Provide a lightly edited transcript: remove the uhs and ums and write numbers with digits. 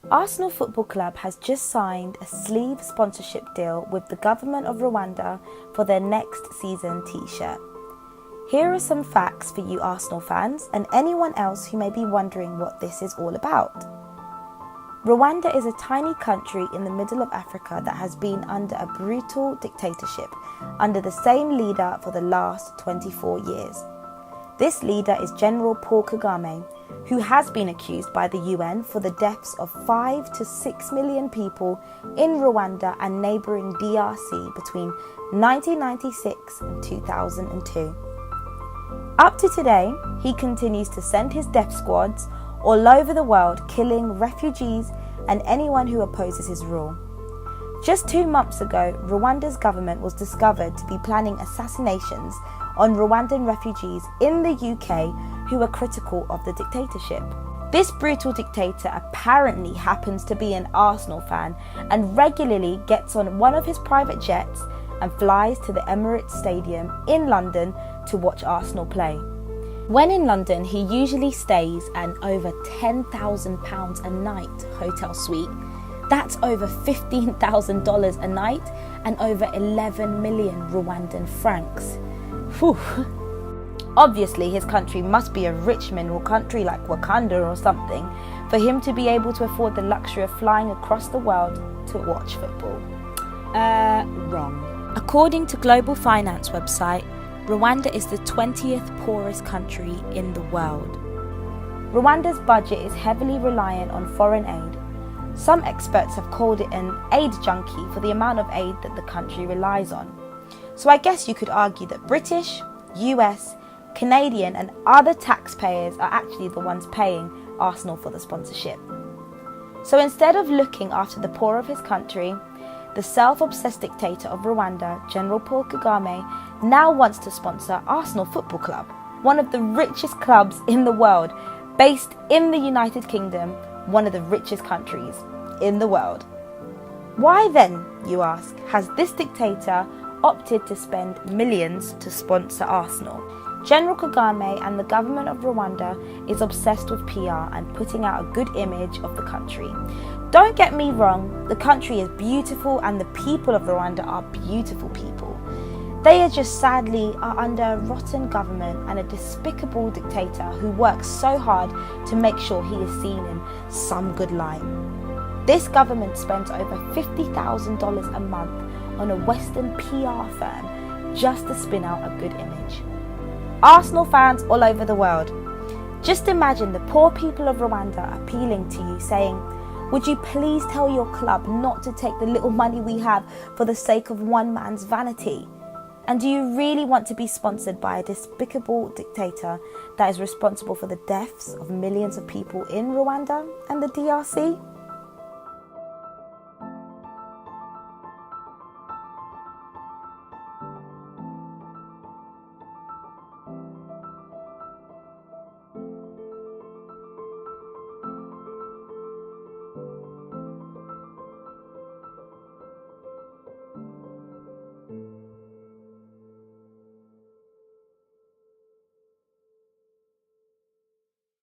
Arsenal Football Club has just signed a sleeve sponsorship deal with the government of Rwanda for their next season t-shirt. Here are some facts for you Arsenal fans and anyone else who may be wondering what this is all about. Rwanda is a tiny country in the middle of Africa that has been under a brutal dictatorship under the same leader for the last 24 years. This leader is General Paul Kagame, who has been accused by the UN for the deaths of 5 to 6 million people in Rwanda and neighbouring DRC between 1996 and 2002. Up to today, he continues to send his death squads all over the world, killing refugees and anyone who opposes his rule. Just 2 months ago, Rwanda's government was discovered to be planning assassinations on Rwandan refugees in the UK who were critical of the dictatorship. This brutal dictator apparently happens to be an Arsenal fan and regularly gets on one of his private jets and flies to the Emirates Stadium in London to watch Arsenal play. When in London, he usually stays at an over £10,000 a night hotel suite. That's over $15,000 a night and over 11 million Rwandan francs. Whew. Obviously, his country must be a rich mineral country like Wakanda or something for him to be able to afford the luxury of flying across the world to watch football. Wrong. According to Global Finance website, Rwanda is the 20th poorest country in the world. Rwanda's budget is heavily reliant on foreign aid. Some experts have called it an aid junkie for the amount of aid that the country relies on. So I guess you could argue that British, US, Canadian and other taxpayers are actually the ones paying Arsenal for the sponsorship. So instead of looking after the poor of his country, the self-obsessed dictator of Rwanda, General Paul Kagame, now wants to sponsor Arsenal Football Club, one of the richest clubs in the world, based in the United Kingdom, one of the richest countries in the world. Why then, you ask, has this dictator opted to spend millions to sponsor Arsenal? General Kagame and the government of Rwanda is obsessed with PR and putting out a good image of the country. Don't get me wrong, the country is beautiful and the people of Rwanda are beautiful people. They are just sadly are under a rotten government and a despicable dictator who works so hard to make sure he is seen in some good light. This government spends over $50,000 a month on a Western PR firm just to spin out a good image. Arsenal fans all over the world, just imagine the poor people of Rwanda appealing to you saying, "Would you please tell your club not to take the little money we have for the sake of one man's vanity?" And do you really want to be sponsored by a despicable dictator that is responsible for the deaths of millions of people in Rwanda and the DRC?